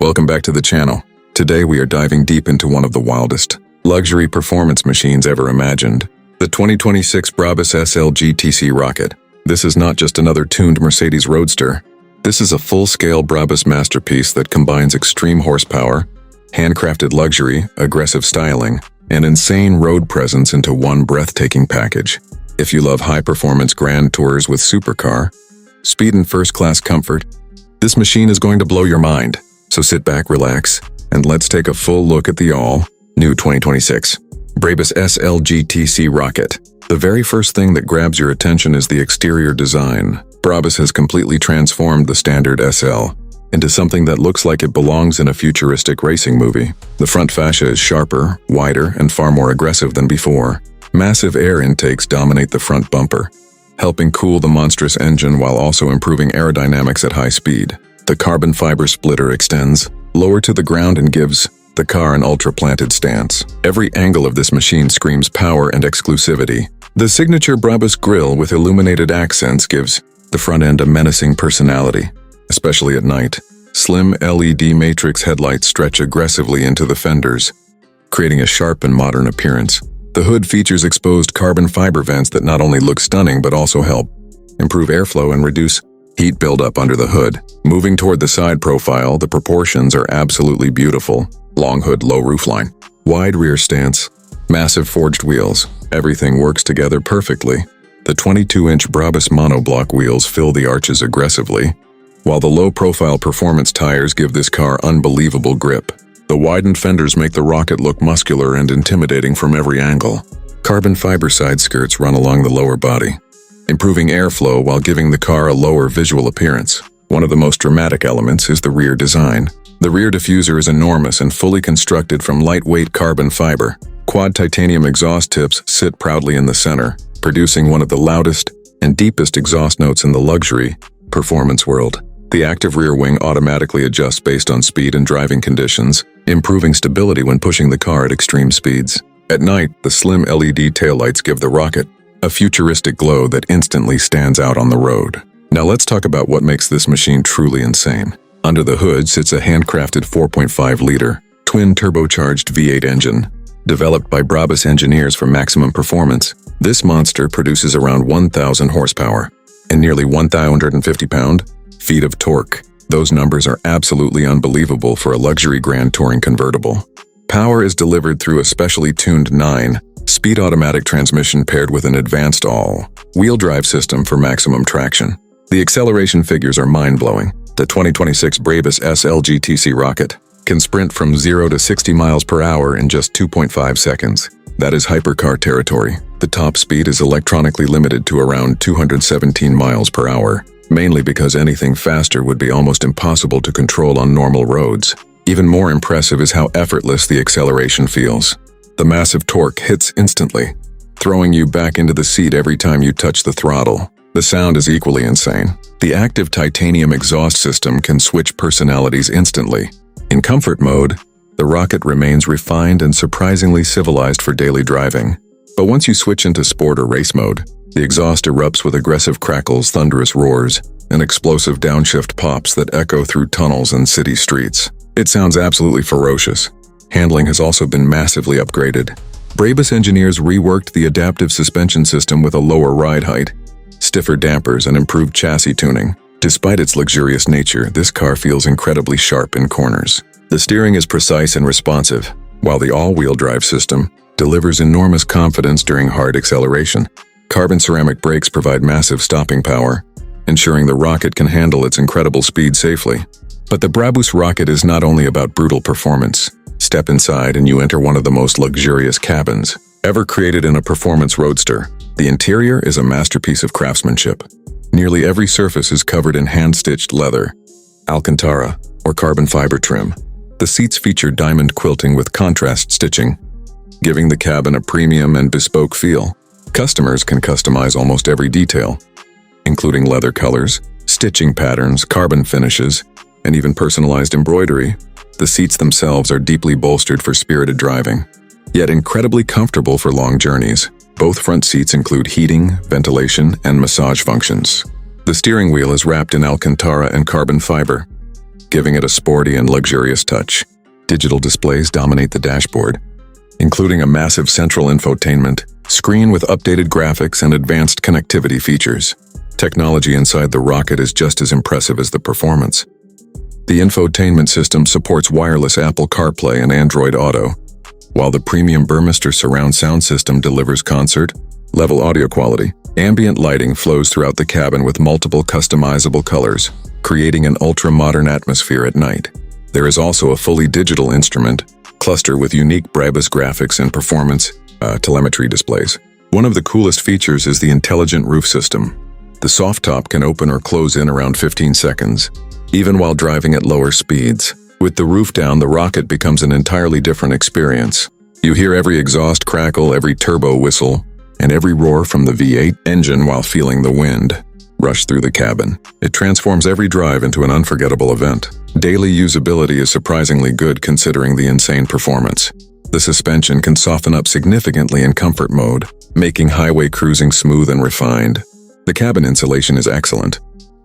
Welcome back to the channel. Today we are diving deep into one of the wildest luxury performance machines ever imagined, the 2026 Brabus SL GTC Rocket. This is not just another tuned Mercedes Roadster. This is a full-scale Brabus masterpiece that combines extreme horsepower, handcrafted luxury, aggressive styling, and insane road presence into one breathtaking package. If you love high-performance grand tours with supercar, speed and first-class comfort, this machine is going to blow your mind. So sit back, relax, and let's take a full look at the all-new 2026 Brabus SL GTC Rocket. The very first thing that grabs your attention is the exterior design. Brabus has completely transformed the standard SL into something that looks like it belongs in a futuristic racing movie. The front fascia is sharper, wider, and far more aggressive than before. Massive air intakes dominate the front bumper, helping cool the monstrous engine while also improving aerodynamics at high speed. The carbon fiber splitter extends lower to the ground and gives the car an ultra-planted stance. Every angle of this machine screams power and exclusivity. The signature Brabus grille with illuminated accents gives the front end a menacing personality, especially at night. Slim LED matrix headlights stretch aggressively into the fenders, creating a sharp and modern appearance. The hood features exposed carbon fiber vents that not only look stunning but also help improve airflow and reduce heat buildup under the hood. Moving toward the side profile, the proportions are absolutely beautiful. Long hood, low roofline, wide rear stance, massive forged wheels. Everything works together perfectly. The 22-inch Brabus monoblock wheels fill the arches aggressively, while the low-profile performance tires give this car unbelievable grip. The widened fenders make the Rocket look muscular and intimidating from every angle. Carbon fiber side skirts run along the lower body, improving airflow while giving the car a lower visual appearance. One of the most dramatic elements is the rear design. The rear diffuser is enormous and fully constructed from lightweight carbon fiber. Quad titanium exhaust tips sit proudly in the center, producing one of the loudest and deepest exhaust notes in the luxury performance world. The active rear wing automatically adjusts based on speed and driving conditions, improving stability when pushing the car at extreme speeds. At night, the slim LED taillights give the Rocket a futuristic glow that instantly stands out on the road. Now let's talk about what makes this machine truly insane. Under the hood sits a handcrafted 4.5-liter, twin-turbocharged V8 engine. Developed by Brabus engineers for maximum performance, this monster produces around 1,000 horsepower and nearly 1,050 pound-feet of torque. Those numbers are absolutely unbelievable for a luxury grand touring convertible. Power is delivered through a specially tuned 9-speed automatic transmission paired with an advanced all-wheel drive system for maximum traction. The acceleration figures are mind-blowing. The 2026 Brabus SL GTC Rocket can sprint from 0 to 60 miles per hour in just 2.5 seconds. That is hypercar territory. The top speed is electronically limited to around 217 miles per hour, mainly because anything faster would be almost impossible to control on normal roads. Even more impressive is how effortless the acceleration feels. The massive torque hits instantly, throwing you back into the seat every time you touch the throttle. The sound is equally insane. The active titanium exhaust system can switch personalities instantly. In comfort mode, the Rocket remains refined and surprisingly civilized for daily driving. But once you switch into sport or race mode, the exhaust erupts with aggressive crackles, thunderous roars, and explosive downshift pops that echo through tunnels and city streets. It sounds absolutely ferocious. Handling has also been massively upgraded. Brabus engineers reworked the adaptive suspension system with a lower ride height, stiffer dampers, and improved chassis tuning. Despite its luxurious nature, this car feels incredibly sharp in corners. The steering is precise and responsive, while the all-wheel drive system delivers enormous confidence during hard acceleration. Carbon ceramic brakes provide massive stopping power, ensuring the Rocket can handle its incredible speed safely. But the Brabus Rocket is not only about brutal performance. Step inside and you enter one of the most luxurious cabins ever created in a performance roadster. The interior is a masterpiece of craftsmanship. Nearly every surface is covered in hand-stitched leather, Alcantara, or carbon fiber trim. The seats feature diamond quilting with contrast stitching, giving the cabin a premium and bespoke feel. Customers can customize almost every detail, including leather colors, stitching patterns, carbon finishes, and even personalized embroidery. The seats themselves are deeply bolstered for spirited driving, yet incredibly comfortable for long journeys. Both front seats include heating, ventilation, and massage functions. The steering wheel is wrapped in Alcantara and carbon fiber, giving it a sporty and luxurious touch. Digital displays dominate the dashboard, including a massive central infotainment screen with updated graphics and advanced connectivity features. Technology inside the Rocket is just as impressive as the performance. The infotainment system supports wireless Apple CarPlay and Android Auto, while the premium Burmester surround sound system delivers concert-level audio quality. Ambient lighting flows throughout the cabin with multiple customizable colors, creating an ultra-modern atmosphere at night. There is also a fully digital instrument cluster with unique Brabus graphics and performance telemetry displays. One of the coolest features is the intelligent roof system. The soft top can open or close in around 15 seconds, even while driving at lower speeds. With the roof down, the Rocket becomes an entirely different experience. You hear every exhaust crackle, every turbo whistle, and every roar from the V8 engine while feeling the wind rush through the cabin. It transforms every drive into an unforgettable event. Daily usability is surprisingly good considering the insane performance. The suspension can soften up significantly in comfort mode, making highway cruising smooth and refined. The cabin insulation is excellent,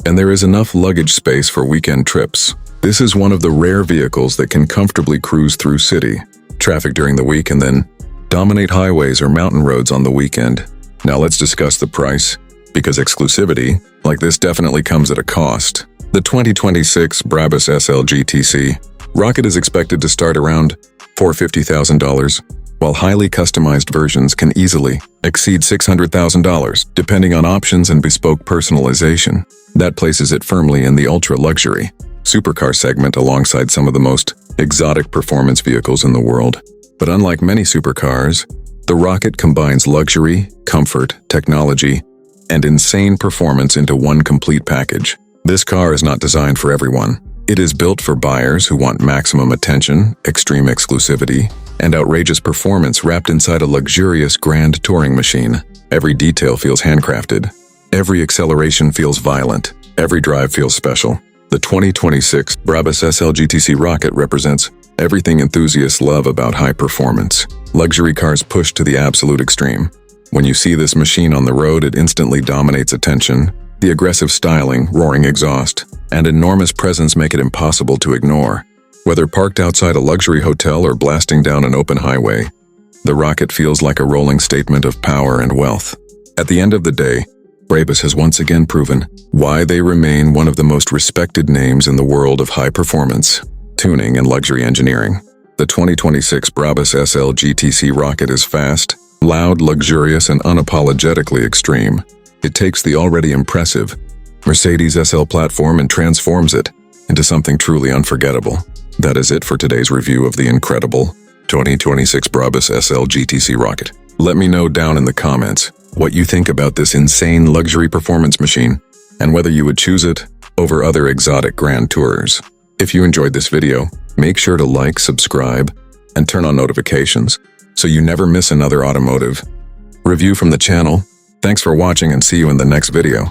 and there is enough luggage space for weekend trips. This is one of the rare vehicles that can comfortably cruise through city traffic during the week and then dominate highways or mountain roads on the weekend. Now let's discuss the price, because exclusivity like this definitely comes at a cost. The 2026 Brabus SL GTC Rocket is expected to start around $450,000, while highly customized versions can easily exceed $600,000, depending on options and bespoke personalization. That places it firmly in the ultra-luxury supercar segment alongside some of the most exotic performance vehicles in the world. But unlike many supercars, the Rocket combines luxury, comfort, technology, and insane performance into one complete package. This car is not designed for everyone. It is built for buyers who want maximum attention, extreme exclusivity, and outrageous performance wrapped inside a luxurious grand touring machine. Every detail feels handcrafted. Every acceleration feels violent. Every drive feels special. The 2026 Brabus SL GTC Rocket represents everything enthusiasts love about high performance. Luxury cars pushed to the absolute extreme. When you see this machine on the road, it instantly dominates attention. The aggressive styling, roaring exhaust, and enormous presence make it impossible to ignore. Whether parked outside a luxury hotel or blasting down an open highway, the Rocket feels like a rolling statement of power and wealth. At the end of the day, Brabus has once again proven why they remain one of the most respected names in the world of high performance, tuning, and luxury engineering. The 2026 Brabus SL GTC Rocket is fast, loud, luxurious, and unapologetically extreme. It takes the already impressive Mercedes SL platform and transforms it into something truly unforgettable. That is it for today's review of the incredible 2026 Brabus SL GTC Rocket. Let me know down in the comments what you think about this insane luxury performance machine and whether you would choose it over other exotic grand tours. If you enjoyed this video, make sure to like, subscribe, and turn on notifications so you never miss another automotive review from the channel. Thanks for watching and see you in the next video.